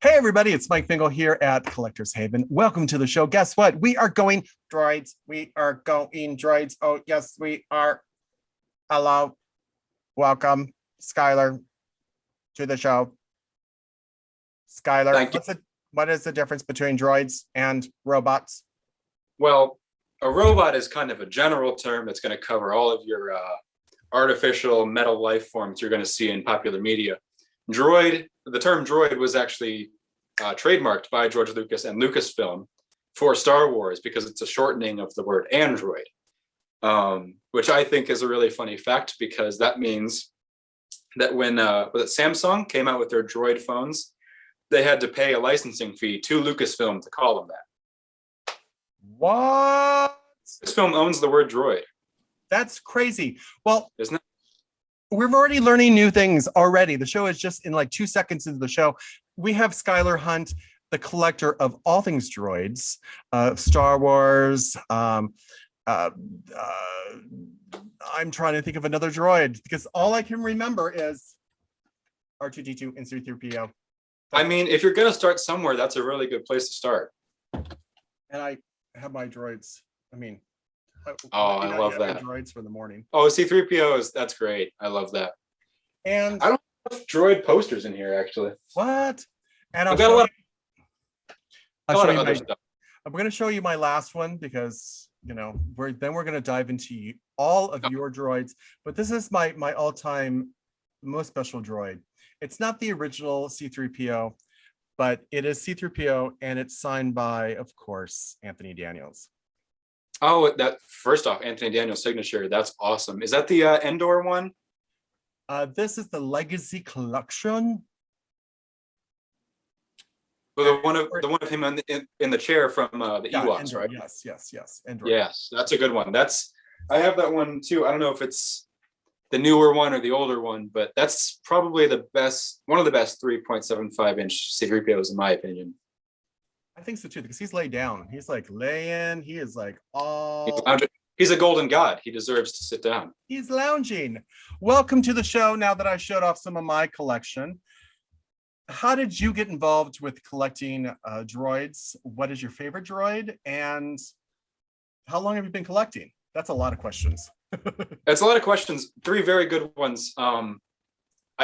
Hey everybody, it's Mike Pingel here at Collector's Haven. Welcome to the show. Guess what? We are going droids. We are going droids. Oh, yes, we are. Hello. Welcome, Skylar, to the show. Skylar, Thank you. what is the difference between droids and robots? Well, a robot is kind of a general term that's going to cover all of your artificial metal life forms you're going to see in popular media. The term droid was actually trademarked by George Lucas and Lucasfilm for Star Wars because it's a shortening of the word android, which I think is a really funny fact because that means that when Samsung came out with their droid phones, they had to pay a licensing fee to Lucasfilm to call them that. What? Lucasfilm owns the word droid. That's crazy. Well, isn't it? We're already learning new things already. The show is just in like 2 seconds into the show. We have Skyler Hunt, the collector of all things droids, Star Wars. I'm trying to think of another droid because all I can remember is R2-D2 and C-3PO. I mean, if you're going to start somewhere, that's a really good place to start. And I have my droids. I mean, I love that. Droids for the morning. Oh, C-3PO that's great. I love that. And I don't have droid posters in here actually. What? And I've got a lot of other stuff. I'm going to show you my last one because we're going to dive into all of your droids. But this is my all-time most special droid. It's not the original C-3PO, but it is C-3PO, and it's signed by, of course, Anthony Daniels. Oh, first off, Anthony Daniels' signature. That's awesome. Is that the Endor one? This is the Legacy Collection. Well, the one of him in the chair from the Ewoks, Endor, right? Yes. Endor. Yes, that's a good one. I have that one too. I don't know if it's the newer one or the older one, but that's probably one of the best 3.75-inch C-3POs in my opinion. I think so too, because he's laid down. He's like laying. He is like all. He's a golden god. He deserves to sit down. He's lounging. Welcome to the show. Now that I showed off some of my collection, how did you get involved with collecting droids? What is your favorite droid, and how long have you been collecting? That's a lot of questions. That's a lot of questions. 3 very good ones. I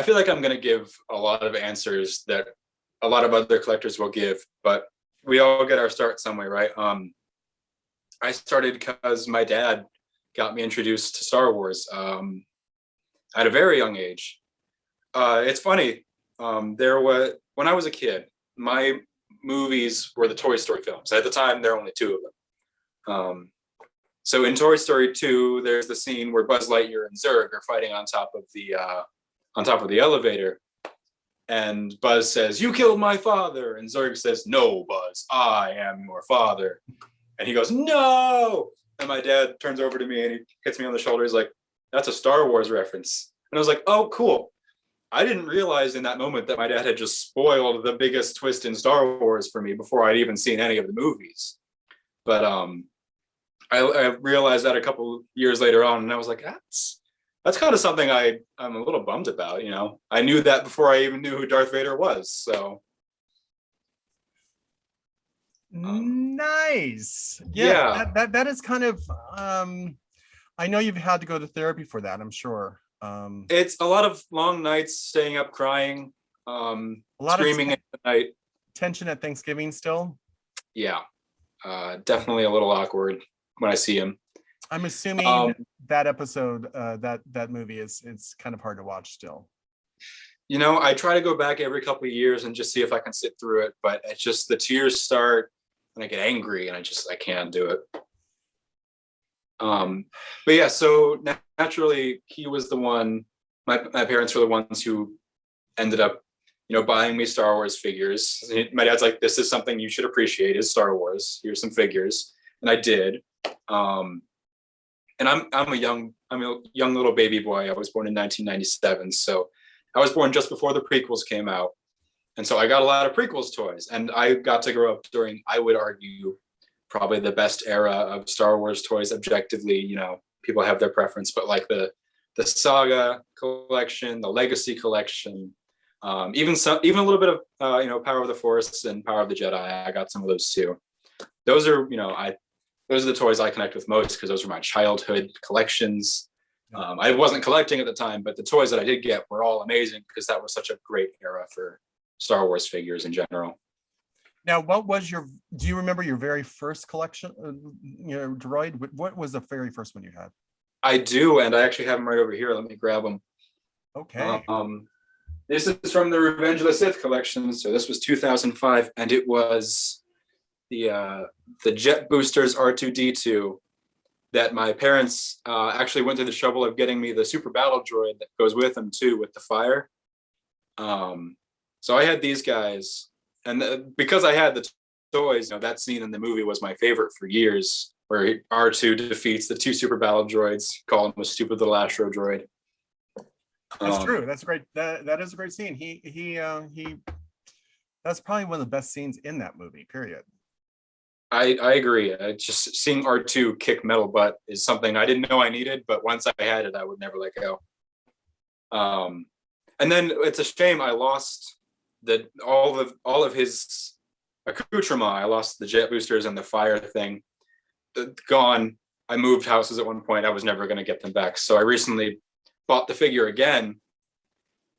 feel like I'm going to give a lot of answers that a lot of other collectors will give, but we all get our start somewhere, right? I started because my dad got me introduced to Star Wars at a very young age. It's funny. When I was a kid, my movies were the Toy Story films. At the time, there were only 2 of them. So in Toy Story 2, there's the scene where Buzz Lightyear and Zurg are fighting on top of the elevator. And Buzz says, "You killed my father." And Zurg says, "No, Buzz, I am your father." And he goes, "No." And my dad turns over to me and he hits me on the shoulder. He's like, "That's a Star Wars reference." And I was like, "Oh, cool." I didn't realize in that moment that my dad had just spoiled the biggest twist in Star Wars for me before I'd even seen any of the movies. But I realized that a couple years later on, and I was like, that's kind of something I'm a little bummed about, I knew that before I even knew who Darth Vader was, so. Nice. Yeah. That is kind of, I know you've had to go to therapy for that, I'm sure. It's a lot of long nights staying up crying, a lot screaming at the night. Tension at Thanksgiving still? Yeah, definitely a little awkward when I see him. I'm assuming that episode, that movie it's kind of hard to watch still. I try to go back every couple of years and just see if I can sit through it, but it's just the tears start and I get angry and I can't do it. But yeah, so naturally he was the one, my parents were the ones who ended up, buying me Star Wars figures. My dad's like, "This is something you should appreciate, is Star Wars. Here's some figures." And I did. And I'm a young little baby boy. I was born in 1997. So I was born just before the prequels came out. And so I got a lot of prequels toys, and I got to grow up during, I would argue, probably the best era of Star Wars toys objectively. People have their preference, but like the Saga collection, the Legacy collection, Even a little bit of Power of the Force and Power of the Jedi. I got some of those too. Those are those are the toys I connect with most because those were my childhood collections. I wasn't collecting at the time, but the toys that I did get were all amazing because that was such a great era for Star Wars figures in general. Now, do you remember your very first collection, droid? What was the very first one you had? I do, and I actually have them right over here. Let me grab them. Okay. This is from the Revenge of the Sith collection. So this was 2005, and it was the Jet Boosters R2-D2 that my parents actually went through the trouble of getting me the Super Battle Droid that goes with them too, with the fire. So I had these guys, and because I had the toys, that scene in the movie was my favorite for years, where R2 defeats the two Super Battle Droids, calling him a stupid little Astro droid. That's true. That's great. That is a great scene. He that's probably one of the best scenes in that movie, period. I agree. Just seeing R2 kick metal butt is something I didn't know I needed, but once I had it, I would never let go. And then it's a shame I lost all of his accoutrement. I lost the jet boosters and the fire thing. Gone. I moved houses at one point. I was never going to get them back. So I recently bought the figure again,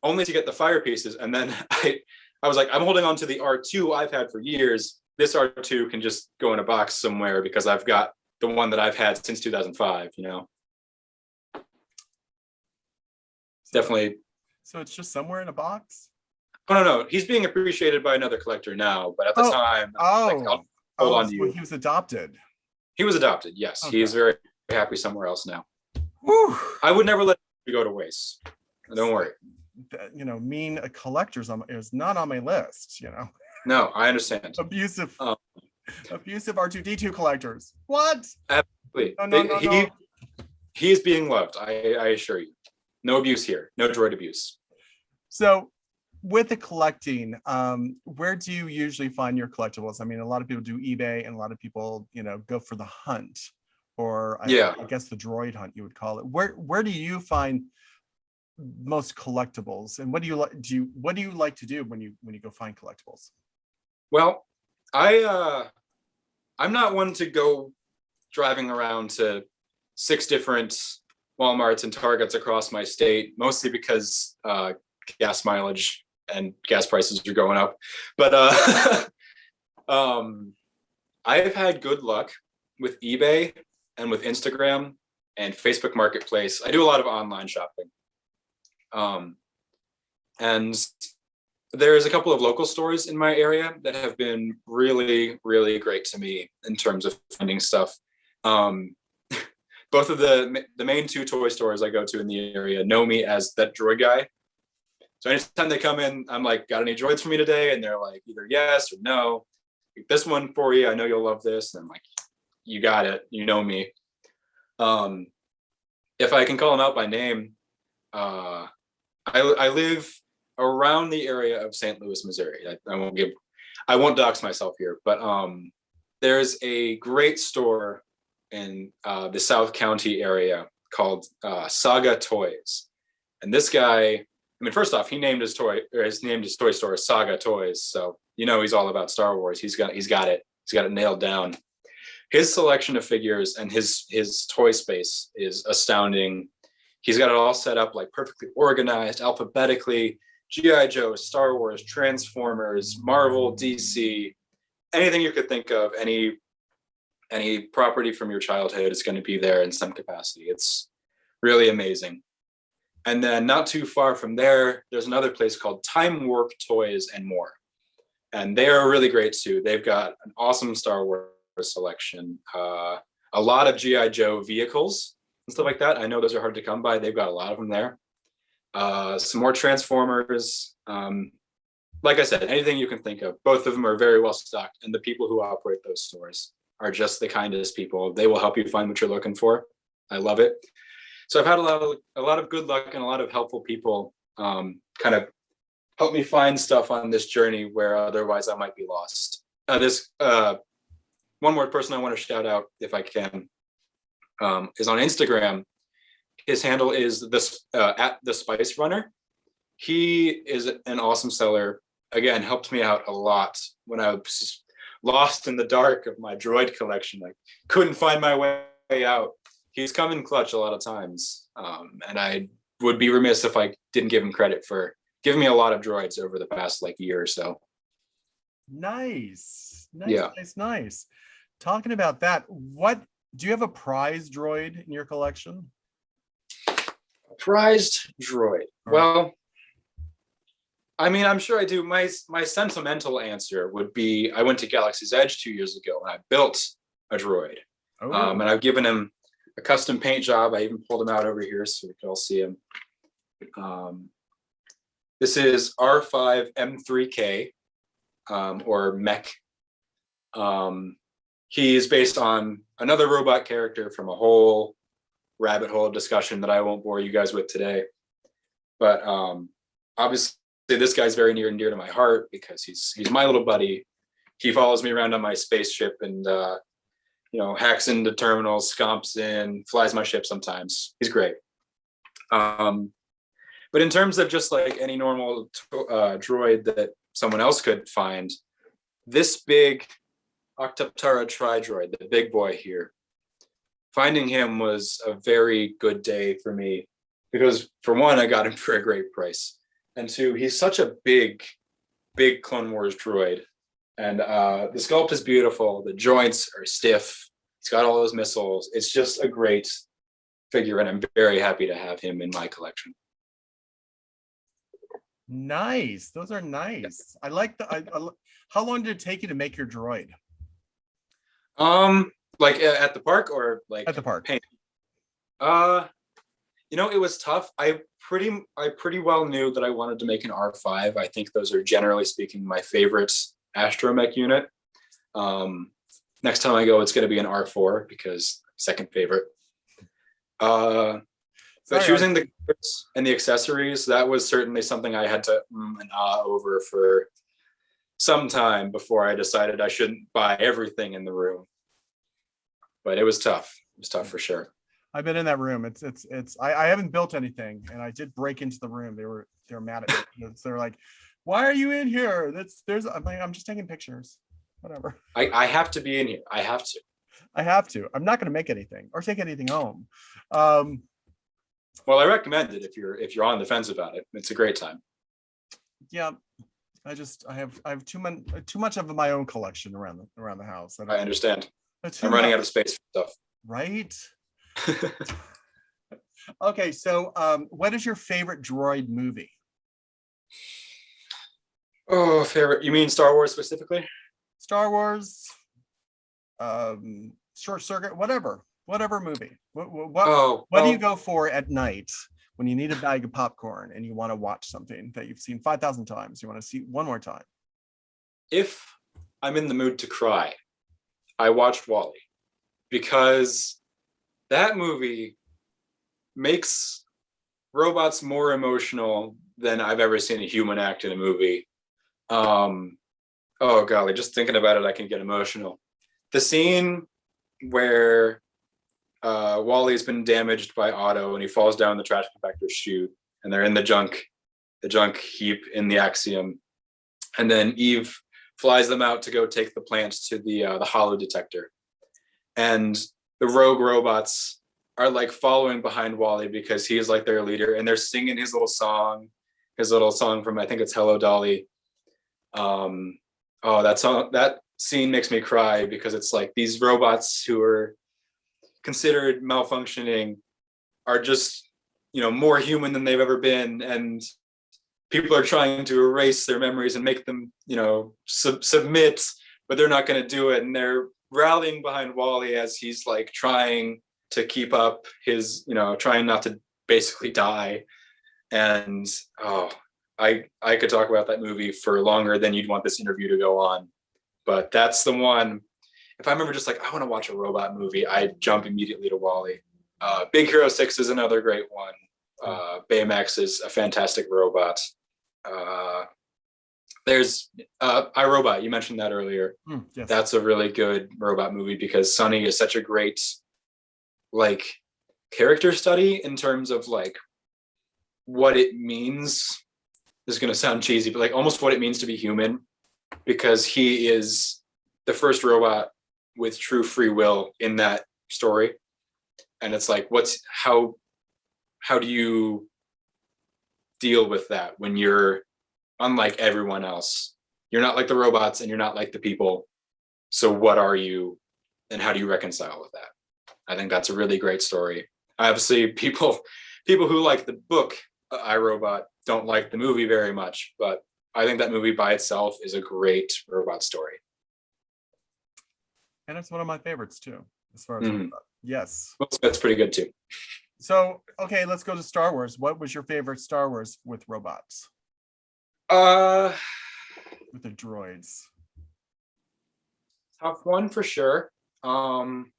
only to get the fire pieces. And then I was like, I'm holding on to the R2 I've had for years. This R2 can just go in a box somewhere because I've got the one that I've had since 2005, Definitely. So it's just somewhere in a box? Oh, no. He's being appreciated by another collector now, but at the time, I'll hold on to you. He was adopted. He was adopted, yes. Okay. He is very happy somewhere else now. Whew. I would never let him go to waste. Don't worry. Mean collectors is not on my list, No, I understand. Abusive R2-D2 collectors. What? Absolutely. No. He is being loved. I assure you. No abuse here. No droid abuse. So, with the collecting, where do you usually find your collectibles? I mean, a lot of people do eBay, and a lot of people, go for the hunt, or I guess the droid hunt, you would call it. Where do you find most collectibles, and what do you like to do when you go find collectibles? Well, I'm not one to go driving around to 6 different Walmarts and Targets across my state, mostly because gas mileage and gas prices are going up. But I've had good luck with eBay and with Instagram and Facebook Marketplace. I do a lot of online shopping. And there's a couple of local stores in my area that have been really, really great to me in terms of finding stuff. Both of the main 2 toy stores I go to in the area know me as that droid guy. So anytime they come in, I'm like, got any droids for me today? And they're like, either yes or no. This one for you. I know you'll love this. And I'm like, you got it. You know me. If I can call them out by name, I live around the area of St. Louis, Missouri. I won't dox myself here, but there's a great store in the South County area called Saga Toys. And this guy, first off, he named his toy store Saga Toys. So, he's all about Star Wars. He's got it. He's got it nailed down. His selection of figures and his toy space is astounding. He's got it all set up like perfectly organized, alphabetically. G.I. Joe, Star Wars, Transformers, Marvel, DC, anything you could think of, any property from your childhood is going to be there in some capacity. It's really amazing. And then not too far from there, there's another place called Time Warp Toys and More. And they are really great too. They've got an awesome Star Wars selection, a lot of G.I. Joe vehicles and stuff like that. I know those are hard to come by. They've got a lot of them there. Some more Transformers. Like I said, anything you can think of. Both of them are very well stocked, and the people who operate those stores are just the kindest people. They will help you find what you're looking for. I love it. So I've had a lot of good luck and a lot of helpful people kind of help me find stuff on this journey where otherwise I might be lost. This one more person I want to shout out, if I can, is on Instagram. His handle is at the Spice Runner, he is an awesome seller. Again, helped me out a lot when I was lost in the dark of my droid collection. I couldn't find my way out. He's come in clutch a lot of times. And I would be remiss if I didn't give him credit for giving me a lot of droids over the past like year or so. Nice. Yeah. Nice. Talking about that, what do you have a prize droid in your collection? Prized droid. Well, I mean, I'm sure I do. My sentimental answer would be I went to Galaxy's Edge 2 years ago and I built a droid. And I've given him a custom paint job. I even pulled him out over here so we can all see him. This is R5 M3K, or Mech. He is based on another robot character from a whole rabbit hole discussion that I won't bore you guys with today. But obviously, this guy's very near and dear to my heart because he's my little buddy. He follows me around on my spaceship and hacks into terminals, scomps in, flies my ship sometimes. He's great. But in terms of just like any normal droid that someone else could find, this big Octoptara Tri-Droid, the big boy here, finding him was a very good day for me because, for one, I got him for a great price. And two, he's such a big Clone Wars droid. And the sculpt is beautiful. The joints are stiff. He's got all those missiles. It's just a great figure, and I'm very happy to have him in my collection. Nice. Those are nice. I like the. How long did it take you to make your droid? Like at the park or like at the park? Paint? It was tough. I pretty well knew that I wanted to make an R5. I think those are, generally speaking, my favorite astromech unit. Next time I go, it's going to be an R4 because second favorite. But choosing the colors and the accessories, that was certainly something I had to and over for some time before I decided I shouldn't buy everything in the room. But it was tough. It was tough for sure. I've been in that room. I haven't built anything, and I did break into the room. They were mad at me. They're like, "Why are you in here?" I'm like, I'm just taking pictures. Whatever. I have to be in here. I have to. I'm not going to make anything or take anything home. Well, I recommend it if you're on the fence about it. It's a great time. Yeah, I have too much of my own collection around the house. I understand. I'm running out of space for stuff. Right. Okay, so what is your favorite droid movie? Oh, favorite? You mean Star Wars specifically? Star Wars, Short Circuit, whatever movie. What do you go for at night when you need a bag of popcorn and you want to watch something that you've seen 5,000 times? You want to see one more time. If I'm in the mood to cry, I watched WALL-E because that movie makes robots more emotional than I've ever seen a human act in a movie. Oh golly, just thinking about it, I can get emotional. The scene where Wally-has been damaged by Otto and he falls down the trash compactor chute and they're in the junk heap in the Axiom, and then Eve flies them out to go take the plant to the holo detector, and the rogue robots are like following behind Wally because he's like their leader, and they're singing his little song from, I think it's Hello Dolly. That scene makes me cry because it's like these robots who are considered malfunctioning are just, more human than they've ever been, and people are trying to erase their memories and make them, submit, but they're not going to do it, and they're rallying behind Wally as he's like trying to keep up his, trying not to basically die. And I could talk about that movie for longer than you'd want this interview to go on, but that's the one. If I remember just like, I want to watch a robot movie, I jump immediately to WALL-E. Big Hero 6 is another great one. Baymax is a fantastic robot. There's Irobot, you mentioned that earlier. Yes. That's a really good robot movie because Sonny is such a great like character study in terms of like what it means this is going to sound cheesy, but like almost what it means to be human, because he is the first robot with true free will in that story. And it's like, how do you deal with that when you're unlike everyone else? You're not like the robots and you're not like the people. So what are you, and how do you reconcile with that? I think that's a really great story. Obviously, people who like the book Irobot don't like the movie very much, but I think that movie by itself is a great robot story. And it's one of my favorites too, as far as robot. Yes. Will Smith's pretty good too. So, okay, let's go to Star Wars. What was your favorite Star Wars with robots? With the droids. Tough one for sure. It's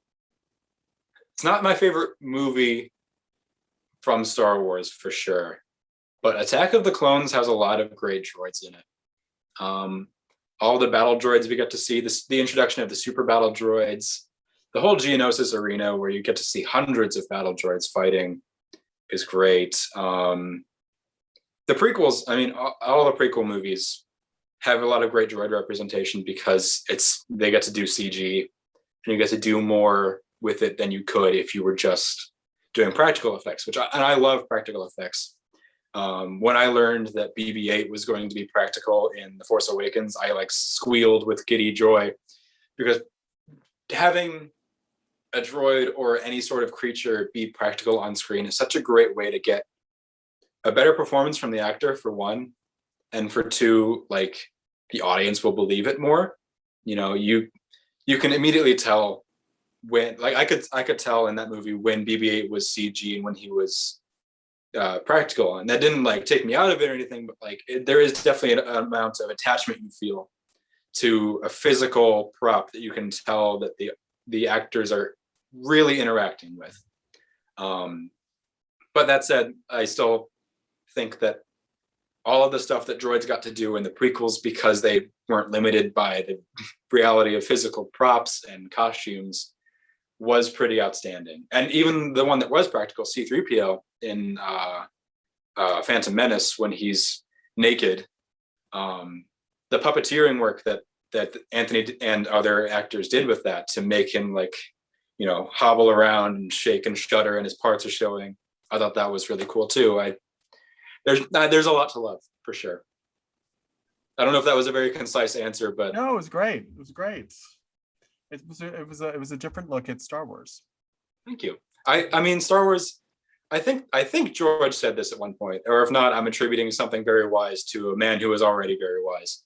not my favorite movie from Star Wars for sure, but Attack of the Clones has a lot of great droids in it. All the battle droids we get to see, the introduction of the super battle droids, the whole Geonosis arena where you get to see hundreds of battle droids fighting is great. The prequels, I mean, all the prequel movies have a lot of great droid representation because they get to do CG and you get to do more with it than you could if you were just doing practical effects, and I love practical effects. When I learned that BB-8 was going to be practical in The Force Awakens, I like squealed with giddy joy, because having a droid or any sort of creature be practical on screen is such a great way to get a better performance from the actor, for one, and for two, like the audience will believe it more. You know, you can immediately tell when, like I could tell in that movie when BB-8 was CG and when he was practical, and that didn't like take me out of it or anything, but like there is definitely an amount of attachment you feel to a physical prop that you can tell that the actors are really interacting with. But that said, I still think that all of the stuff that droids got to do in the prequels, because they weren't limited by the reality of physical props and costumes, was pretty outstanding. And even the one that was practical, C-3PO in Phantom Menace, when he's naked, the puppeteering work that Anthony and other actors did with that to make him like, you know, hobble around and shake and shudder and his parts are showing, I thought that was really cool too. There's a lot to love for sure. I don't know if that was a very concise answer, but no, it was great. It was great. It was a different look at Star Wars. Thank you. I mean, Star Wars, I think George said this at one point, or if not, I'm attributing something very wise to a man who was already very wise.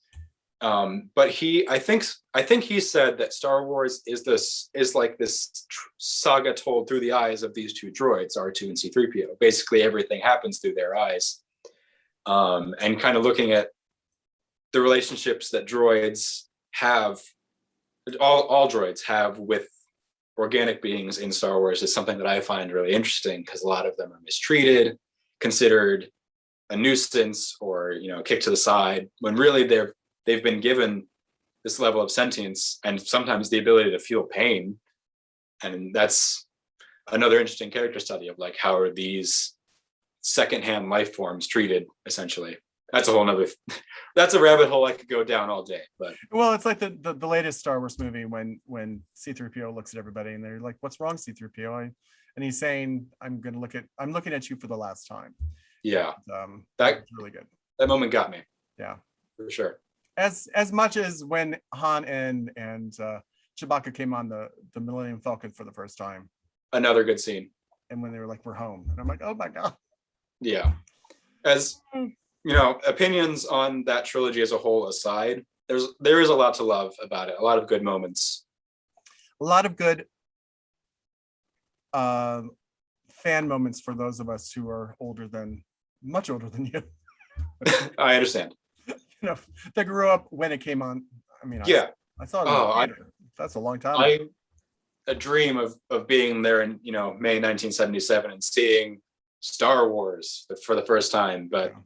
But I think he said that Star Wars is like this saga told through the eyes of these two droids, R2 and C-3PO. Basically, everything happens through their eyes, and kind of looking at the relationships that droids have, all droids have with organic beings in Star Wars is something that I find really interesting, because a lot of them are mistreated, considered a nuisance, or, you know, kicked to the side, when really they've been given this level of sentience and sometimes the ability to feel pain. And that's another interesting character study of like, how are these secondhand life forms treated, essentially. That's a whole nother, that's a rabbit hole I could go down all day. But well, it's like the latest Star Wars movie when C-3PO looks at everybody and they're like, "What's wrong, C-3PO?" And he's saying, I'm looking at you for the last time." Yeah, that's really good. That moment got me. Yeah, for sure. As much as when Han and Chewbacca came on the Millennium Falcon for the first time. Another good scene. And when they were like, "We're home," and I'm like, "Oh my god." Yeah. As you know, opinions on that trilogy as a whole aside, there is a lot to love about it. A lot of good moments. A lot of good fan moments for those of us who are much older than you. I understand. You know, they grew up when it came on. I mean, yeah, I saw it in the theater. That's a long time ago. A dream of being there in, you know, May 1977 and seeing Star Wars for the first time, but yeah.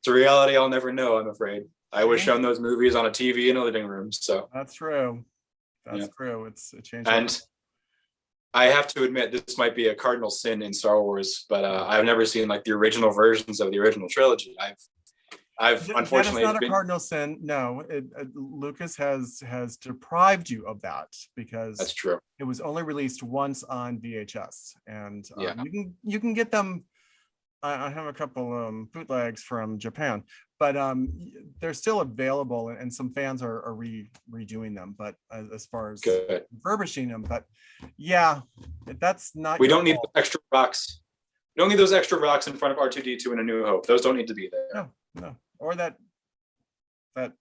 It's a reality I'll never know, I'm afraid. I was shown those movies on a TV in a living room, so. That's true. That's true. It's a change. And I have to admit, this might be a cardinal sin in Star Wars, but I've never seen like the original versions of the original trilogy. I've That is unfortunately not a been. cardinal sin. No, Lucas has deprived you of that That's because true. it was only released once on VHS, and Yeah. you can get them. I have a couple bootlegs from Japan, but they're still available, and some fans are redoing them. But as far as Good. refurbishing them, but yeah, that's not We your don't need fault. those extra rocks. We don't need those extra rocks in front of R2D2 in A New Hope. Those don't need to be there. No, no, or that that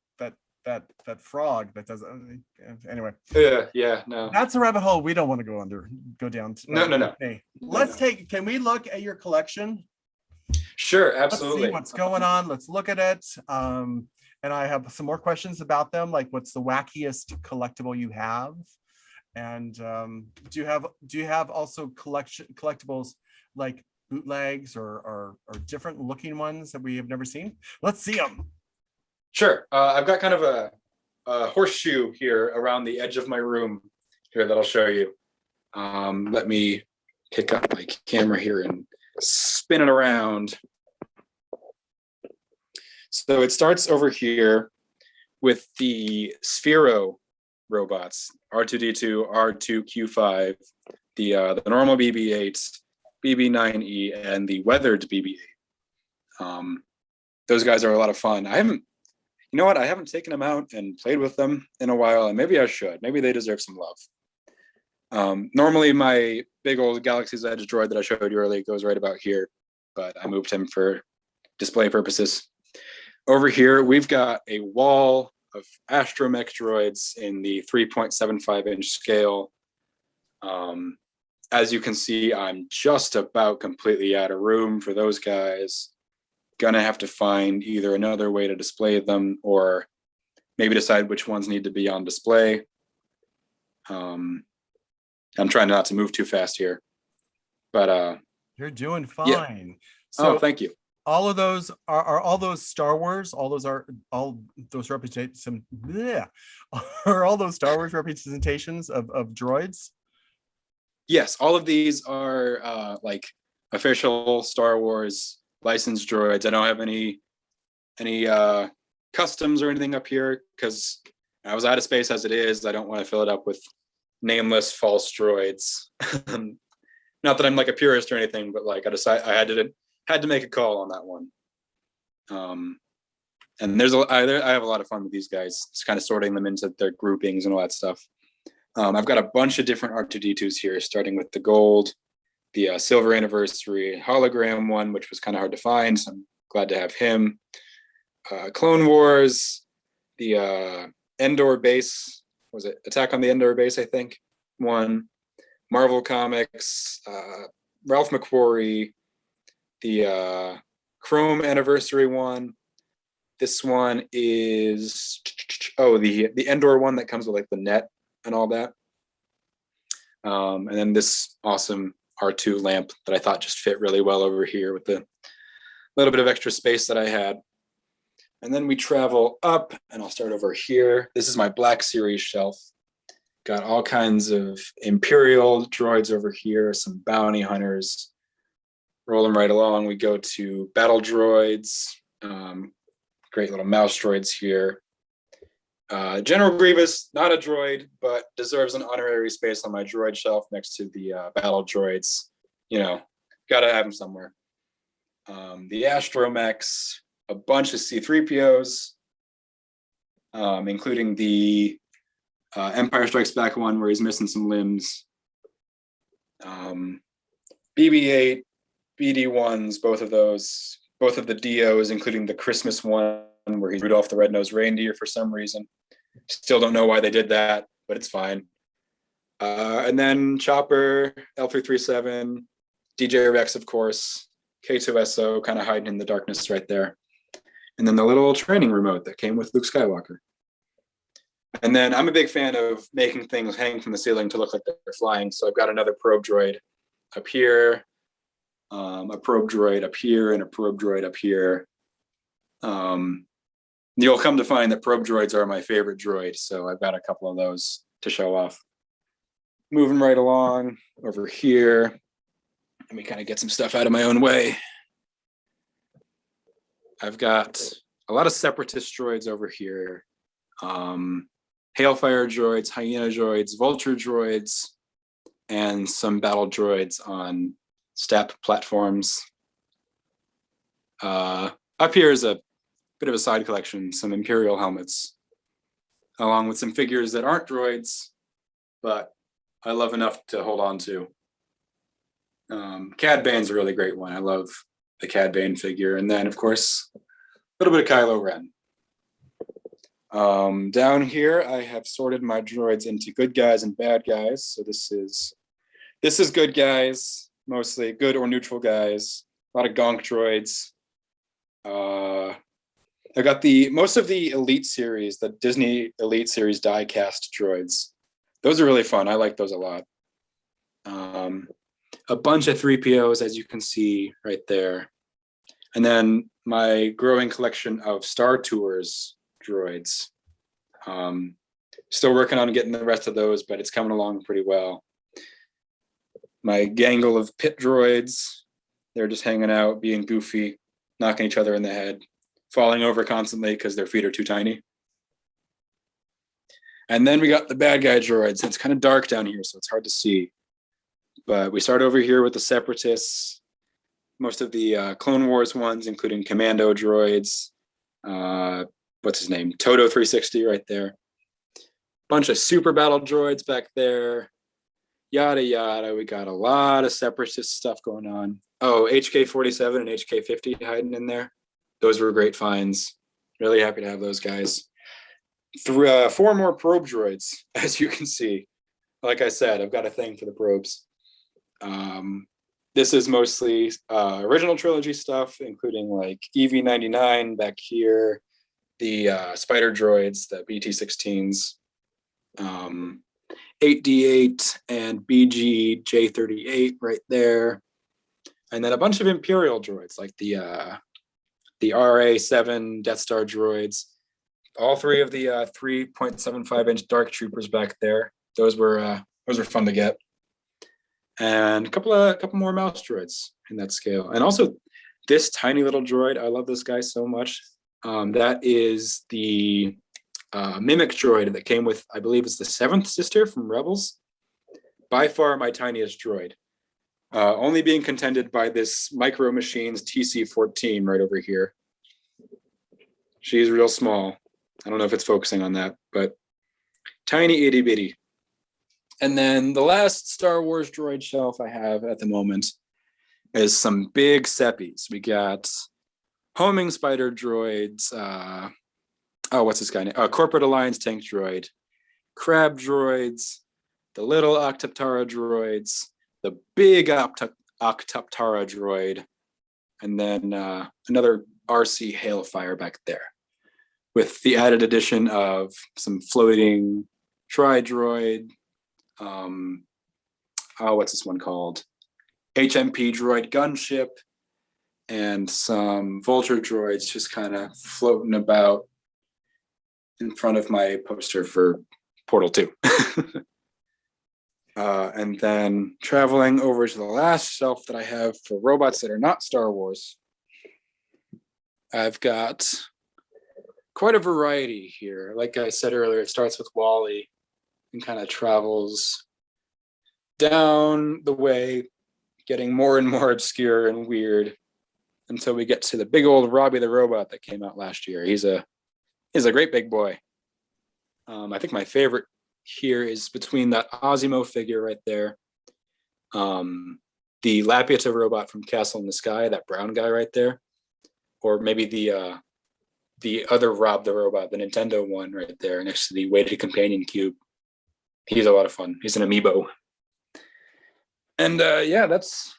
frog that does anyway. Yeah, no. That's a rabbit hole we don't want to go down to. No. Okay, let's take. Can we look at your collection? Sure, Let's see absolutely. what's going on. Let's look at it. And I have some more questions about them, like what's the wackiest collectible you have, and do you have also collectibles like bootlegs or different looking ones that we have never seen? Let's see them. Sure. I've got kind of a horseshoe here around the edge of my room here that I'll show you. Let me pick up my camera here and spin it around. So it starts over here with the Sphero robots, R2D2, R2Q5, the normal BB-8, BB-9E, and the weathered BB-8. Those guys are a lot of fun. You know what? I haven't taken them out and played with them in a while, and maybe I should. Maybe they deserve some love. Normally, my big old Galaxy's Edge droid that I showed you earlier goes right about here, but I moved him for display purposes. Over here, we've got a wall of astromech droids in the 3.75-inch scale. As you can see, I'm just about completely out of room for those guys. Gonna have to find either another way to display them or maybe decide which ones need to be on display. I'm trying not to move too fast here, but You're doing fine. Yeah. So thank you. all of those are all those Star Wars. All those represent some. Yeah, are all those Star Wars representations of droids? Yes, all of these are like official Star Wars licensed droids. I don't have any customs or anything up here because I was out of space as it is. I don't want to fill it up with nameless false droids. Not that I'm like a purist or anything, but like I had to make a call on that one. And I have a lot of fun with these guys. Just kind of sorting them into their groupings and all that stuff. I've got a bunch of different R2D2s here, starting with the gold, the silver anniversary hologram one, which was kind of hard to find. So I'm glad to have him. Clone Wars, the Endor base, was it Attack on the Endor base, I think, one. Marvel Comics, Ralph McQuarrie, the Chrome anniversary one. This one is the Endor one that comes with like the net and all that. And then this awesome R2 lamp that I thought just fit really well over here with the little bit of extra space that I had. And then we travel up, and I'll start over here. This is my Black Series shelf. Got all kinds of Imperial droids over here, some bounty hunters. Rolling right along, we go to battle droids. Great little mouse droids here. General Grievous, not a droid, but deserves an honorary space on my droid shelf next to the battle droids. You know, gotta have them somewhere. The Astromechs, a bunch of C-3POs, including the Empire Strikes Back one where he's missing some limbs. BB-8, BD-1s, both of those, both of the DOs, including the Christmas one where he's Rudolph the Red-Nosed Reindeer for some reason. Still don't know why they did that, but it's fine. And then Chopper, L337, DJ Rex, of course, K2SO kind of hiding in the darkness right there. And then the little training remote that came with Luke Skywalker. And then I'm a big fan of making things hang from the ceiling to look like they're flying. So I've got another probe droid up here, a probe droid up here, and a probe droid up here. You'll come to find that probe droids are my favorite droid. So I've got a couple of those to show off. Moving right along over here. Let me kind of get some stuff out of my own way. I've got a lot of Separatist droids over here. Hailfire droids, hyena droids, vulture droids, and some battle droids on step platforms. Up here is a bit of a side collection, some Imperial helmets, along with some figures that aren't droids, but I love enough to hold on to. Cad Bane's a really great one. I love the Cad Bane figure. And then, of course, a little bit of Kylo Ren. Down here, I have sorted my droids into good guys and bad guys. So this is good guys, mostly good or neutral guys. A lot of gonk droids. I got most of the Elite series, the Disney Elite series die-cast droids. Those are really fun. I like those a lot. A bunch of 3POs, as you can see right there. And then my growing collection of Star Tours droids. Still working on getting the rest of those, but it's coming along pretty well. My gangle of pit droids. They're just hanging out, being goofy, knocking each other in the head, falling over constantly because their feet are too tiny. And then we got the bad guy droids. It's kind of dark down here, so it's hard to see. But we start over here with the Separatists, most of the Clone Wars ones, including Commando droids. What's his name? Toto 360 right there. Bunch of super battle droids back there. Yada, yada. We got a lot of Separatist stuff going on. Oh, HK-47 and HK-50 hiding in there. Those were great finds. Really happy to have those guys. 4 more probe droids, as you can see. Like I said, I've got a thing for the probes. This is mostly original trilogy stuff, including like EV-99 back here, the spider droids, the BT-16s, 8D8 and BG-J38 right there. And then a bunch of Imperial droids, like the RA-7 Death Star droids. All 3 of the 3.75-inch Dark Troopers back there. Those were fun to get. And a couple more mouse droids in that scale. And also this tiny little droid, I love this guy so much. That is the Mimic droid that came with, I believe it's the 7th sister from Rebels. By far my tiniest droid. Only being contended by this Micro Machines TC-14 right over here. She's real small. I don't know if it's focusing on that, but tiny itty bitty. And then the last Star Wars droid shelf I have at the moment is some big seppies. We got homing spider droids. What's this guy name? Corporate Alliance tank droid, crab droids, the little Octoptara droids, the big Octoptara droid, and then another RC Hailfire back there, with the added addition of some floating tri-droid. What's this one called? HMP droid gunship, and some vulture droids just kind of floating about in front of my poster for Portal 2. And then traveling over to the last shelf that I have for robots that are not Star Wars, I've got quite a variety here. Like I said earlier, it starts with Wally and kind of travels down the way, getting more and more obscure and weird until we get to the big old Robbie the Robot that came out last year. He's a great big boy. I think my favorite here is between that Osimo figure right there, the Lapiata robot from Castle in the Sky, that brown guy right there, or maybe the other Rob the Robot, the Nintendo one right there next to the weighted companion cube. He's a lot of fun. He's an amiibo. And yeah, that's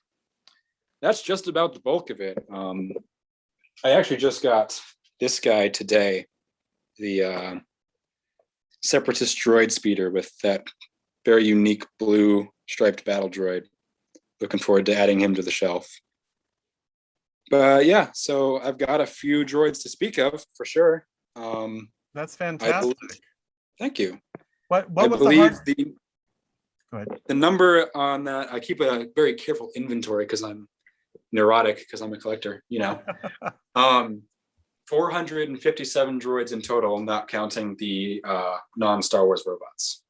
just about the bulk of it. I actually just got this guy today, the Separatist droid speeder with that very unique blue striped battle droid. Looking forward to adding him to the shelf. But yeah, so I've got a few droids to speak of for sure. That's fantastic. Thank you. What I was believe Go ahead. the number on that, I keep a very careful inventory because I'm neurotic, because I'm a collector, you know. 457 droids in total, not counting the non-Star Wars robots.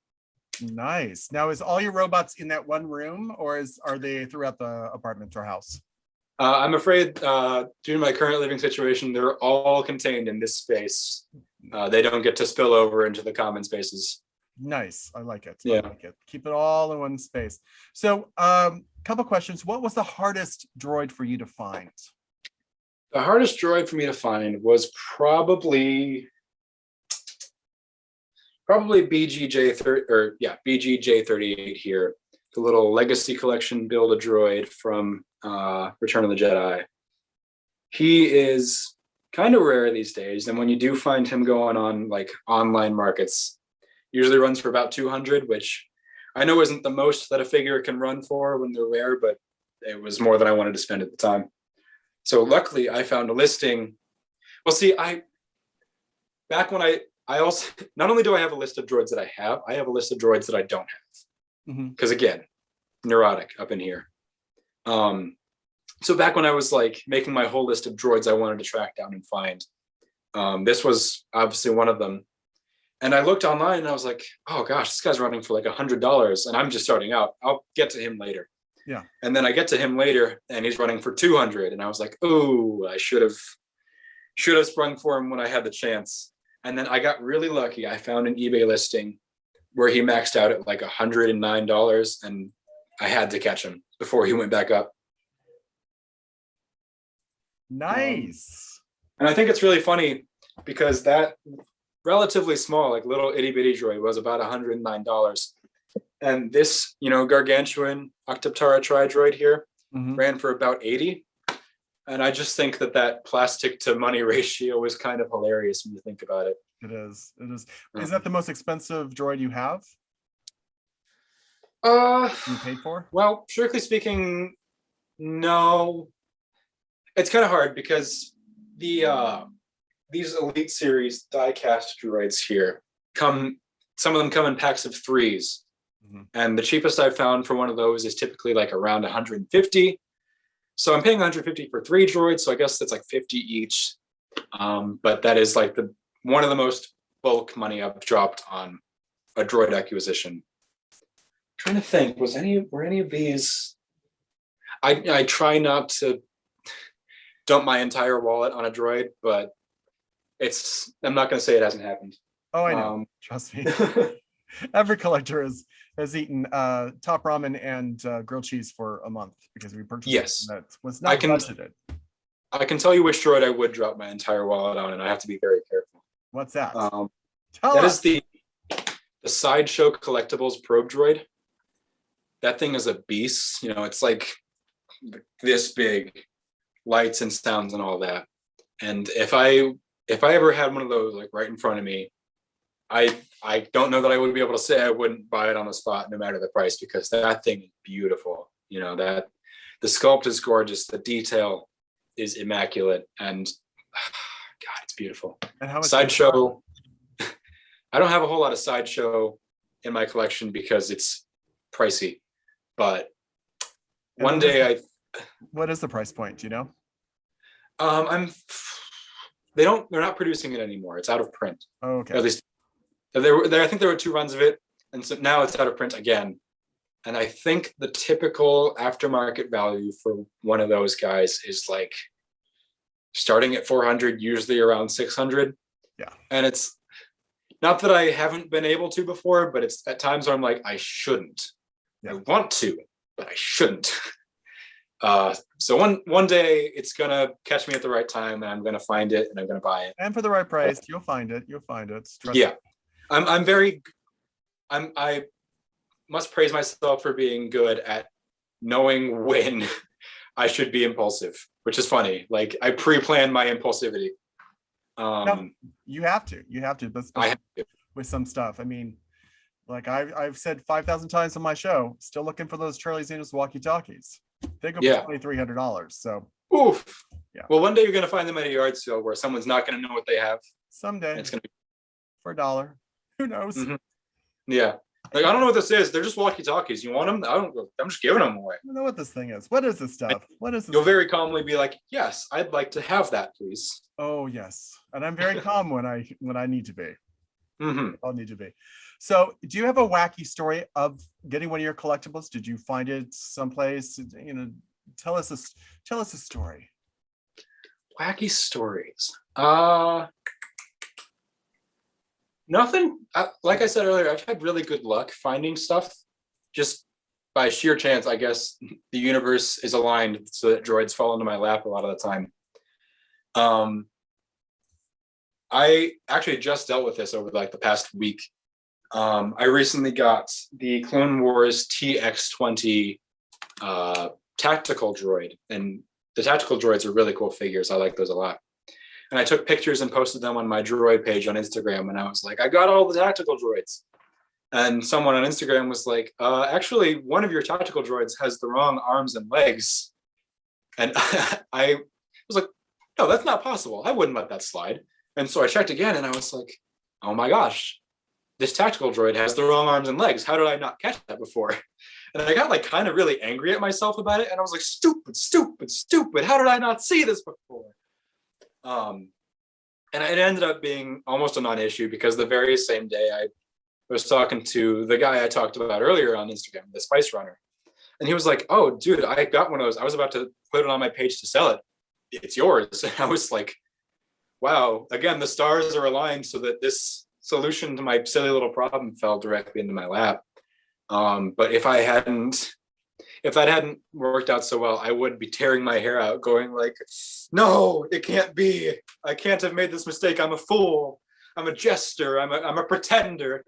Nice. Now, is all your robots in that one room, or are they throughout the apartment or house? I'm afraid, due to my current living situation, they're all contained in this space. They don't get to spill over into the common spaces. Nice. I like it. Yeah. I like it. Keep it all in one space. So, couple questions. What was the hardest droid for you to find? The hardest droid for me to find was probably BGJ38 here, the little Legacy Collection Build a Droid from Return of the Jedi. He is kind of rare these days, and when you do find him going on like online markets, usually runs for about 200, which I know isn't the most that a figure can run for when they're rare, but it was more than I wanted to spend at the time. So luckily I found a listing. Well, see, back when I also, not only do I have a list of droids that I have a list of droids that I don't have. Because again, neurotic up in here. So back when I was like making my whole list of droids I wanted to track down and find, this was obviously one of them. And I looked online and I was like, oh gosh, this guy's running for like $100 and I'm just starting out. I'll get to him later. Yeah. And then I get to him later and he's running for 200. And I was like, oh, I should have sprung for him when I had the chance. And then I got really lucky. I found an eBay listing where he maxed out at like $109 and I had to catch him before he went back up. Nice. And I think it's really funny because that relatively small, like little itty bitty droid was about $109. And this, gargantuan Octoptara tri-droid here ran for about 80. And I just think that plastic to money ratio is kind of hilarious when you think about it. It is. Is that the most expensive droid you have? You paid for? Well, strictly speaking, no. It's kind of hard because these Elite Series die-cast droids here some of them come in packs of 3s. And the cheapest I've found for one of those is typically like around 150. So I'm paying 150 for 3 droids, so I guess that's like 50 each. But that is like one of the most bulk money I've dropped on a droid acquisition. I'm trying to think, were any of these? I try not to dump my entire wallet on a droid, but I'm not going to say it hasn't happened. Oh, I know. Trust me. Every collector has eaten top ramen and grilled cheese for a month because we purchased that was not budgeted. I can tell you which droid I would drop my entire wallet on, and I have to be very careful. What's that? That is the Sideshow Collectibles probe droid. That thing is a beast. It's like this big, lights and sounds and all that. And if I ever had one of those like right in front of me, I don't know that I would be able to say I wouldn't buy it on the spot no matter the price, because that thing is beautiful. That the sculpt is gorgeous, the detail is immaculate, and God, it's beautiful. And how much Sideshow? I don't have a whole lot of Sideshow in my collection because it's pricey, but one day what is the price point? Do you know? They're not producing it anymore. It's out of print. Oh, okay. At least I think there were 2 runs of it, and so now it's out of print again. And I think the typical aftermarket value for one of those guys is like starting at 400, usually around 600. Yeah. And it's not that I haven't been able to before, but it's at times where I'm like, I shouldn't. Yeah. I want to, but I shouldn't. So one day it's gonna catch me at the right time, and I'm gonna find it, and I'm gonna buy it. And for the right price, you'll find it. Yeah. I must praise myself for being good at knowing when I should be impulsive, which is funny. Like I pre-plan my impulsivity. No, you have to. I have to. With some stuff. I mean, like I've said 5,000 times on my show, still looking for those Charlie's Angels walkie-talkies. They go for $2,300. So, oof. Yeah. Well, one day you're gonna find them at a yard sale where someone's not gonna know what they have. Someday. And it's gonna be for $1. Who knows? Yeah. Like, I don't know what this is. They're just walkie-talkies. You want them? I'm just giving them away. I don't know what this thing is. What is this stuff? What is this? You'll very calmly be like, yes, I'd like to have that, please. Oh yes, and I'm very calm when I need to be. Mm-hmm. I'll need to be. So, do you have a wacky story of getting one of your collectibles? Did you find it someplace? You know, tell us a story. Wacky stories. Nothing. Like I said earlier, I've had really good luck finding stuff. Just by sheer chance, I guess the universe is aligned so that droids fall into my lap a lot of the time. I actually just dealt with this over like the past week. I recently got the Clone Wars TX20 tactical droid, and the tactical droids are really cool figures. I like those a lot. And I took pictures and posted them on my droid page on Instagram, and I was like, I got all the tactical droids. And someone on Instagram was like, actually, one of your tactical droids has the wrong arms and legs. And I was like, no, that's not possible. I wouldn't let that slide. And so I checked again, and I was like, oh my gosh, this tactical droid has the wrong arms and legs. How did I not catch that before? And I got like kind of really angry at myself about it. And I was like, stupid, stupid, stupid. How did I not see this before? And it ended up being almost a non-issue because the very same day I was talking to the guy I talked about earlier on Instagram, the Spice Runner. And he was like, oh, dude, I got one of those. I was about to put it on my page to sell it. It's yours. And I was like, wow, again, the stars are aligned so that this solution to my silly little problem fell directly into my lap. But if that hadn't worked out so well, I would be tearing my hair out going like, no, it can't be. I can't have made this mistake. I'm a fool. I'm a jester. I'm a pretender.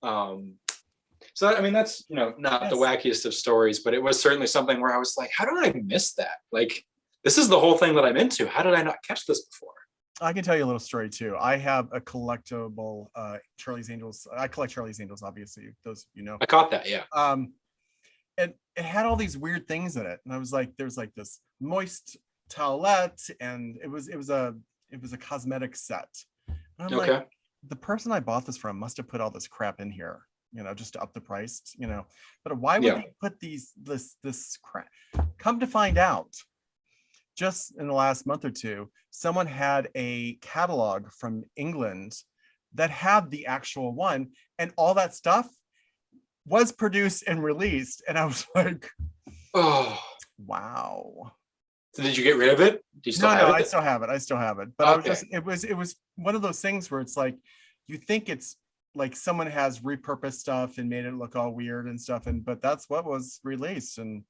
So, I mean, that's, not the wackiest of stories, but it was certainly something where I was like, how did I miss that? Like, this is the whole thing that I'm into. How did I not catch this before? I can tell you a little story too. I have a collectible Charlie's Angels. I collect Charlie's Angels, obviously. Those, I caught that, yeah. And it had all these weird things in it, and I was like, there's like this moist towelette, and it was a cosmetic set. And I'm like, the person I bought this from must have put all this crap in here, just to up the price, But why would they put this crap? Come to find out, just in the last month or two, someone had a catalog from England that had the actual one, and all that stuff was produced and released. And I was like, oh, wow. So did you get rid of it? Do you still have it? I still have it. But okay. it was one of those things where it's like, you think it's like someone has repurposed stuff and made it look all weird and stuff. But that's what was released. And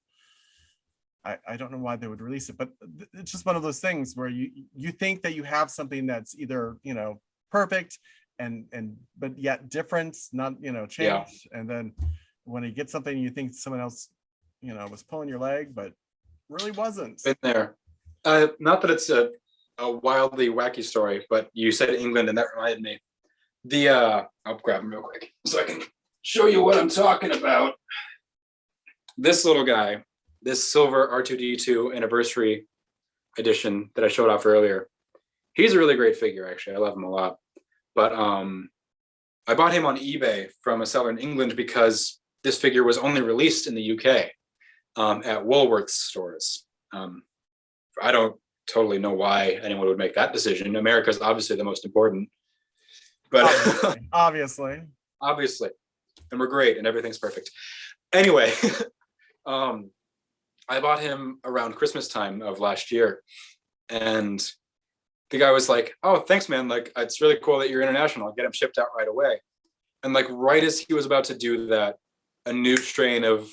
I don't know why they would release it, but it's just one of those things where you think that you have something that's either, perfect but yet different, not, changed. Yeah. And then when you get something, you think someone else, was pulling your leg, but really wasn't. Been there. Not that it's a wildly wacky story, but you said England, and that reminded me. I'll grab them real quick so I can show you what I'm talking about. This little guy, this silver R2D2 anniversary edition that I showed off earlier. He's a really great figure, actually. I love him a lot. But I bought him on eBay from a seller in England because this figure was only released in the UK at Woolworths stores. I don't totally know why anyone would make that decision. America's obviously the most important. But obviously. And we're great and everything's perfect. Anyway, I bought him around Christmas time of last year. And the guy was like, oh, thanks, man. Like, it's really cool that you're international. I'll get him shipped out right away. And like, right as he was about to do that, a new strain of,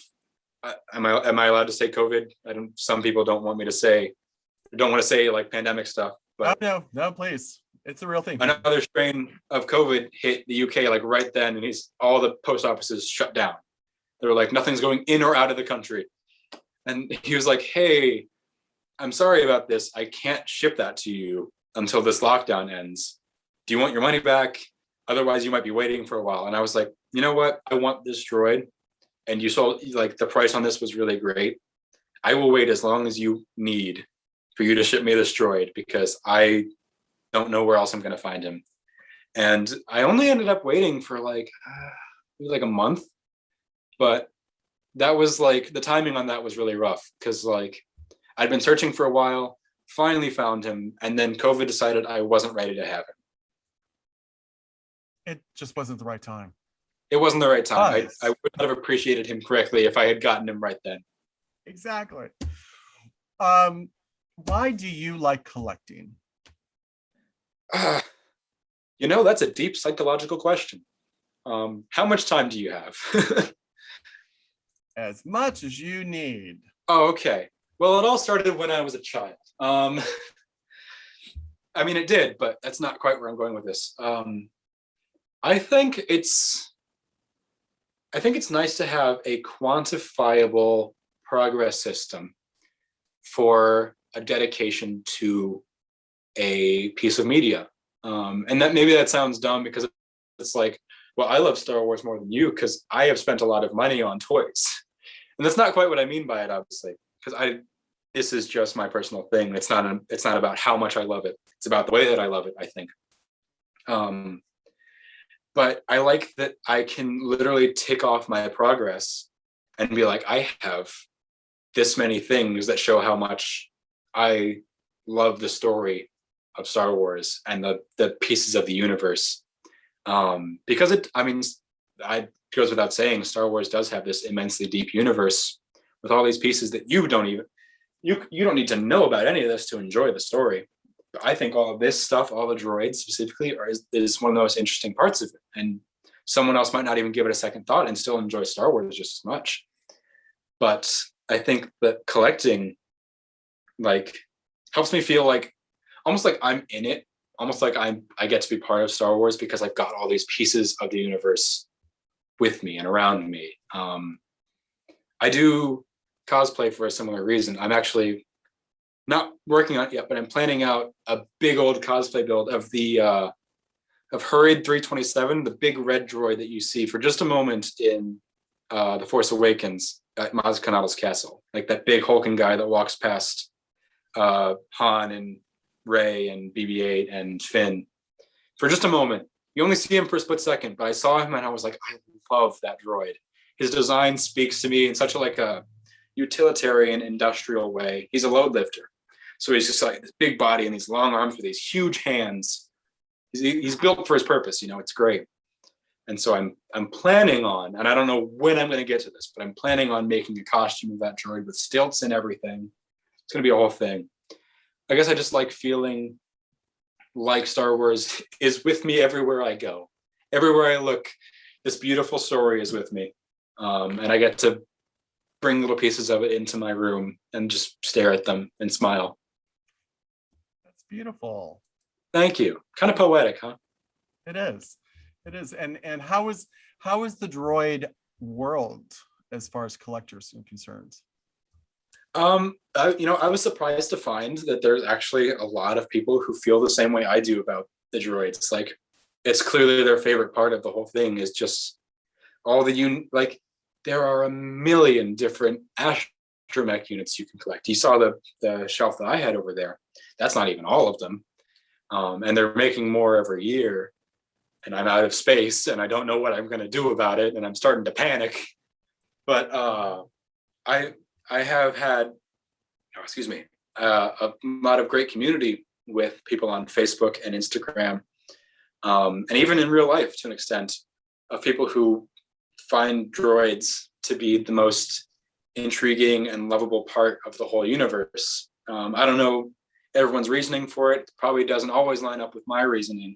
am I allowed to say COVID? Some people don't want to say like pandemic stuff, but no, please. It's a real thing. Another strain of COVID hit the UK like right then, and all the post offices shut down. They were like, nothing's going in or out of the country. And he was like, hey, I'm sorry about this. I can't ship that to you until this lockdown ends. Do you want your money back? Otherwise, you might be waiting for a while. And I was like, you know what? I want this droid. And you saw like the price on this was really great. I will wait as long as you need for you to ship me this droid because I don't know where else I'm going to find him. And I only ended up waiting for like maybe like a month, but that was like the timing on that was really rough because like I'd been searching for a while, finally found him, and then COVID decided I wasn't ready to have him. It just wasn't the right time. It wasn't the right time. Was. I would not have appreciated him correctly if I had gotten him right then. Exactly. Why do you like collecting? You know, that's a deep psychological question. How much time do you have? As much as you need. Oh, okay. Well, it all started when I was a child. I mean, it did, but that's not quite where I'm going with this. I think it's nice to have a quantifiable progress system for a dedication to a piece of media. And that maybe that sounds dumb because it's like, well, I love Star Wars more than you because I have spent a lot of money on toys. And that's not quite what I mean by it, obviously, because this is just my personal thing. It's not about how much I love it. It's about the way that I love it, I think. But I like that I can literally tick off my progress and be like, I have this many things that show how much I love the story of Star Wars and the pieces of the universe. Because it goes without saying, Star Wars does have this immensely deep universe with all these pieces that you don't need to know about any of this to enjoy the story. But I think all of this stuff, all the droids specifically, is one of the most interesting parts of it. And someone else might not even give it a second thought and still enjoy Star Wars just as much. But I think that collecting like helps me feel like almost like I'm in it, almost like I get to be part of Star Wars because I've got all these pieces of the universe with me and around me. I do cosplay for a similar reason. I'm actually not working on it yet, but I'm planning out a big old cosplay build of the of Hurried 327, the big red droid that you see for just a moment in The Force Awakens at Maz Kanata's castle, like that big hulking guy that walks past Han and Rey and BB-8 and Finn for just a moment. You only see him for a split second, but I saw him and I was like, I love that droid. His design speaks to me in such a utilitarian industrial way. He's a load lifter. So he's just like this big body and these long arms with these huge hands. He's built for his purpose, it's great. And so I'm planning on, and I don't know when I'm going to get to this, but I'm planning on making a costume of that droid with stilts and everything. It's going to be a whole thing. I guess I just like feeling like Star Wars is with me everywhere I go. Everywhere I look, this beautiful story is with me. And I get to bring little pieces of it into my room and just stare at them and smile. That's beautiful. Thank you. Kind of poetic, huh? It is. It is. And how is the droid world as far as collectors are concerned? I was surprised to find that there's actually a lot of people who feel the same way I do about the droids. It's like, it's clearly their favorite part of the whole thing is just all there are a million different astromech units you can collect. You saw the shelf that I had over there. That's not even all of them. And they're making more every year. And I'm out of space and I don't know what I'm going to do about it. And I'm starting to panic. But I have had, a lot of great community with people on Facebook and Instagram. And even in real life, to an extent, of people who find droids to be the most intriguing and lovable part of the whole universe. I don't know everyone's reasoning for it. Probably doesn't always line up with my reasoning,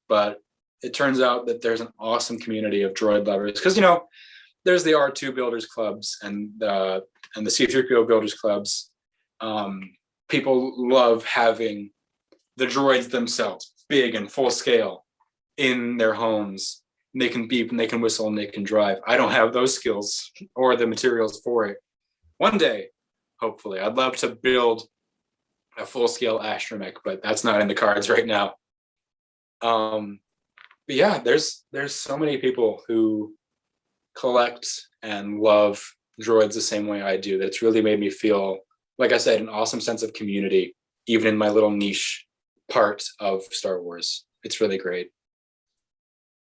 but it turns out that there's an awesome community of droid lovers because there's the R2 builders clubs and the C3PO builders clubs. People love having the droids themselves, big and full scale, in their homes. And they can beep and they can whistle and they can drive. I don't have those skills or the materials for it. One day, hopefully, I'd love to build a full-scale astromech, but that's not in the cards right now. But yeah, there's so many people who collect and love droids the same way I do. That's really made me feel, like I said, an awesome sense of community, even in my little niche part of Star Wars. It's really great.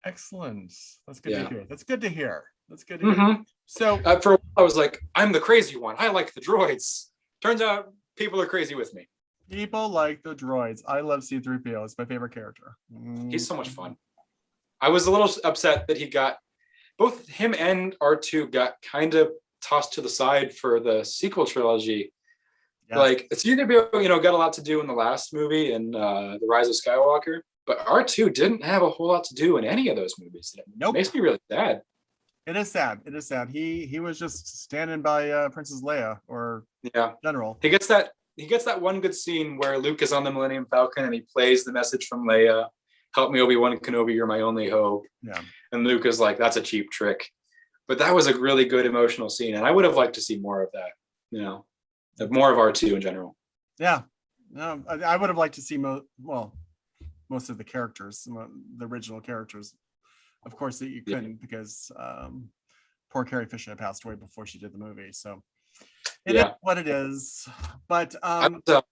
Excellent. That's good to Yeah. hear. That's good to hear. That's good to hear. Hmm. So For a while, I was like, I'm the crazy one. I like the droids. Turns out people are crazy with me. people like the droids. I love C3PO. It's my favorite character. He's so much fun. I was a little upset that he got both him and R2 got kind of tossed to the side for the sequel trilogy. Yes. Like C3PO, got a lot to do in the last movie and The Rise of Skywalker, but R2 didn't have a whole lot to do in any of those movies. It Nope. makes me really sad. It is sad. It is sad. He was just standing by Princess Leia or Yeah. General. He gets that one good scene where Luke is on the Millennium Falcon and he plays the message from Leia, "Help me, Obi-Wan Kenobi, you're my only hope." Yeah. And Luke is like, "That's a cheap trick." But that was a really good emotional scene, and I would have liked to see more of that, more of R2 in general. Yeah. No, I would have liked to see most of the characters, the original characters. Of course, that you couldn't because poor Carrie Fisher had passed away before she did the movie. So it is what it is. But that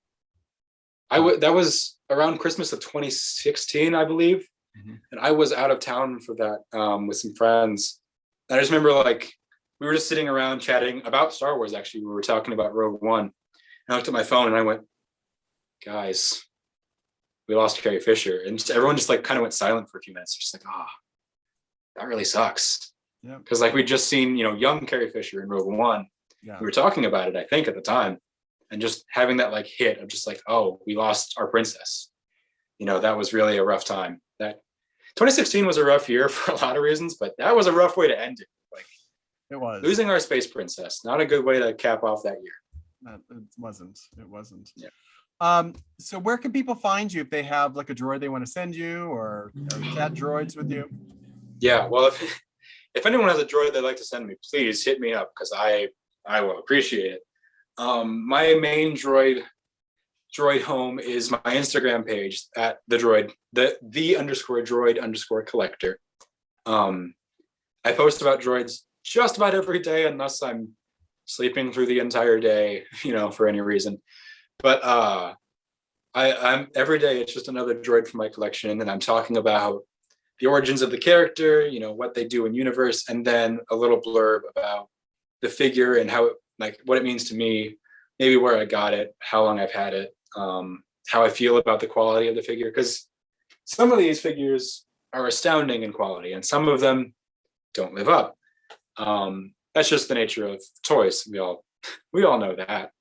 was around Christmas of 2016, I believe. Mhm. And I was out of town for that with some friends. And I just remember we were just sitting around chatting about Star Wars. Actually, we were talking about Rogue One. And I looked at my phone and I went, "Guys, we lost Carrie Fisher." And everyone just kind of went silent for a few minutes. Just like, that really sucks. Yeah. Because we just seen, young Carrie Fisher in Rogue One. Yeah. We were talking about it, I think, at the time. And just having that hit of just oh, we lost our princess. That was really a rough time. That 2016 was a rough year for a lot of reasons, but that was a rough way to end it. It was losing our space princess. Not a good way to cap off that year. It wasn't. Yeah. So where can people find you if they have a droid they want to send you or chat droids with you? Yeah, well, if anyone has a droid they'd like to send me, please hit me up because I will appreciate it. My main droid home is my Instagram page at the _droid collector. I post about droids just about every day unless I'm sleeping through the entire day, for any reason. But I'm every day it's just another droid from my collection, and I'm talking about the origins of the character, what they do in universe, and then a little blurb about the figure and how what it means to me, maybe where I got it, how long I've had it, how I feel about the quality of the figure, because some of these figures are astounding in quality and some of them don't live up. That's just the nature of toys. We all know that.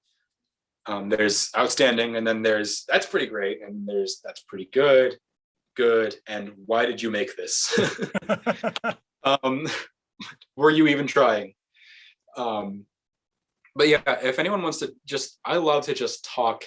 There's outstanding, and then there's that's pretty great, and there's that's pretty good, and why did you make this? Were you even trying? But yeah, if anyone wants to I love to just talk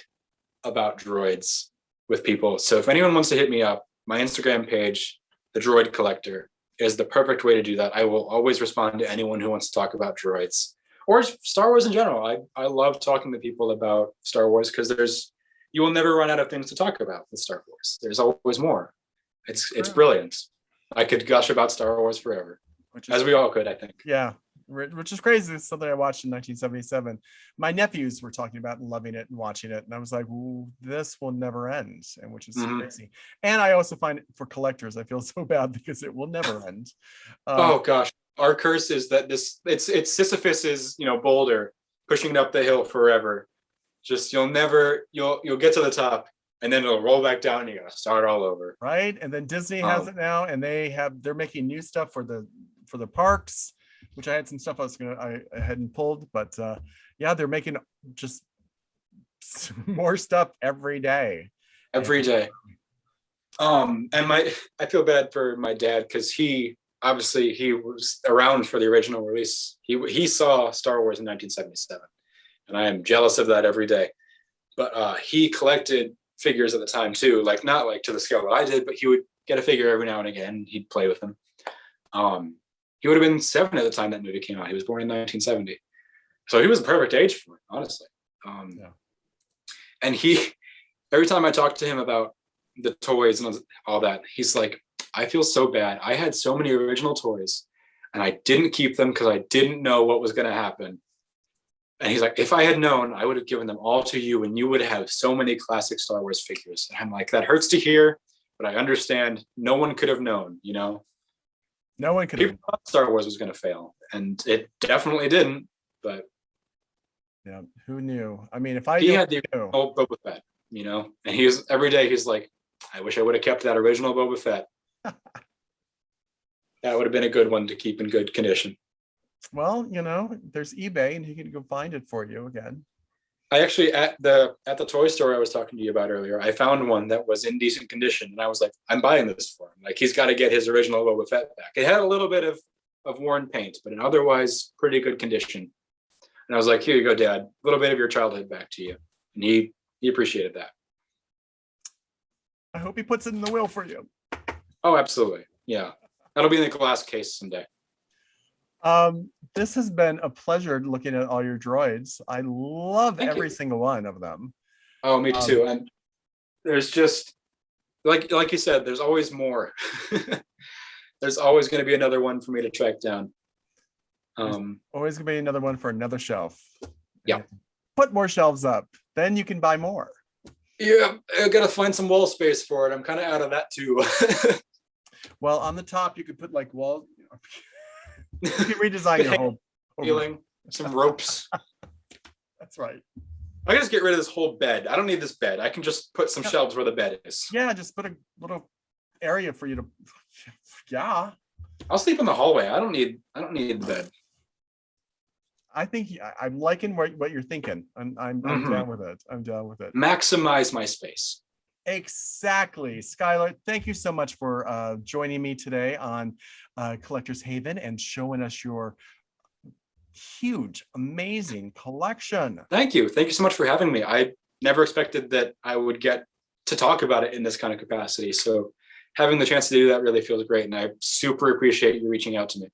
about droids with people. So if anyone wants to hit me up, my Instagram page, the Droid Collector, is the perfect way to do that. I will always respond to anyone who wants to talk about droids or Star Wars in general. I love talking to people about Star Wars because you will never run out of things to talk about with Star Wars. There's always more. It's brilliant. I could gush about Star Wars forever, as we all could, I think. Yeah, which is crazy. It's something I watched in 1977. My nephews were talking about and loving it and watching it, and I was like, "Ooh, this will never end," and which is crazy. And I also find it for collectors, I feel so bad because it will never end. Oh gosh, our curse is that it's Sisyphus's boulder pushing it up the hill forever. Just you'll get to the top. And then it'll roll back down and you gotta start all over. Right. And then Disney has it now, and they're making new stuff for the parks, which I had some stuff I hadn't pulled, but yeah, they're making just more stuff every day. Every day. And I feel bad for my dad because he was around for the original release. He saw Star Wars in 1977, and I am jealous of that every day. But he collected figures at the time too, not to the scale that I did, but he would get a figure every now and again. He'd play with them. He would have been 7 at the time that movie came out. He was born in 1970, so he was the perfect age for it, honestly. Yeah. And every time I talked to him about the toys and all that, he's like, "I feel so bad. I had so many original toys, and I didn't keep them because I didn't know what was going to happen." And he's like, "If I had known, I would have given them all to you and you would have so many classic Star Wars figures." And I'm like, that hurts to hear, but I understand. No one could have known, No one could. People thought Star Wars was going to fail, and it definitely didn't. But yeah, who knew? I mean, if I he knew, had the original Boba Fett, you know, and he was every day he's like, I wish I would have kept that original Boba Fett. That would have been a good one to keep in good condition. well, you know, there's eBay, and he can go find it for you again. I actually at the toy store I was talking to you about earlier, I found one that was in decent condition, and I was like, I'm buying this for him. Like, he's got to get his original Boba Fett back. It had a little bit of worn paint, but in otherwise pretty good condition. And I was like, here you go, Dad. A little bit of your childhood back to you. And he appreciated that. I hope he puts it in the will for you. Oh, absolutely. Yeah. That'll be in the glass case someday. This has been a pleasure looking at all your droids. I love every single one of them. Oh, me too. And there's just like you said, there's always more. There's always going to be another one for me to track down. Always gonna be another one for another shelf. Yeah. Put more shelves up, then you can buy more. Yeah, I gotta find some wall space for it. I'm kind of out of that too. Well, on the top you could put like wall. You can redesign your whole feeling. Some ropes. That's right. I can just get rid of this whole bed. I don't need this bed. I can just put some shelves where the bed is. Yeah, just put a little area for you to. Yeah. I'll sleep in the hallway. I don't need the bed. I think I'm liking what you're thinking. I'm down with it. I'm down with it. Maximize my space. Exactly. Skylar, thank you so much for joining me today on Collector's Haven and showing us your huge, amazing collection. Thank you. Thank you so much for having me. I never expected that I would get to talk about it in this kind of capacity. So having the chance to do that really feels great. And I super appreciate you reaching out to me.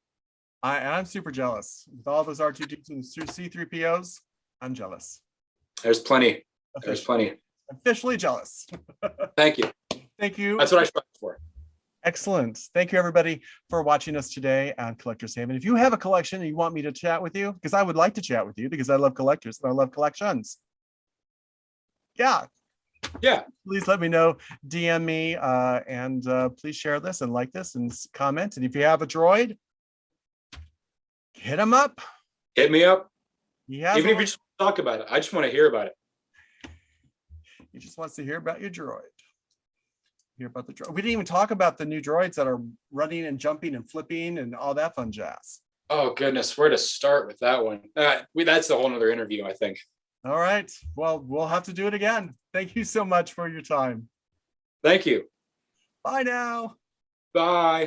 I'm super jealous. With all those R2-D2s and C-3POs, I'm jealous. There's plenty. There's plenty. Officially jealous. Thank you. Thank you. That's what I strive for. Excellent. Thank you, everybody, for watching us today on Collector's Haven. If you have a collection and you want me to chat with you, because I would like to chat with you because I love collectors and I love collections. Yeah. Please let me know. DM me and please share this and like this and comment. And if you have a droid, hit him up. Hit me up. Even if you just talk about it, I just want to hear about it. He just wants to hear about your droid. Hear about the droid. We didn't even talk about the new droids that are running and jumping and flipping and all that fun jazz. Oh goodness, where to start with that one? That's a whole nother interview, I think. All right. Well, we'll have to do it again. Thank you so much for your time. Thank you. Bye now. Bye.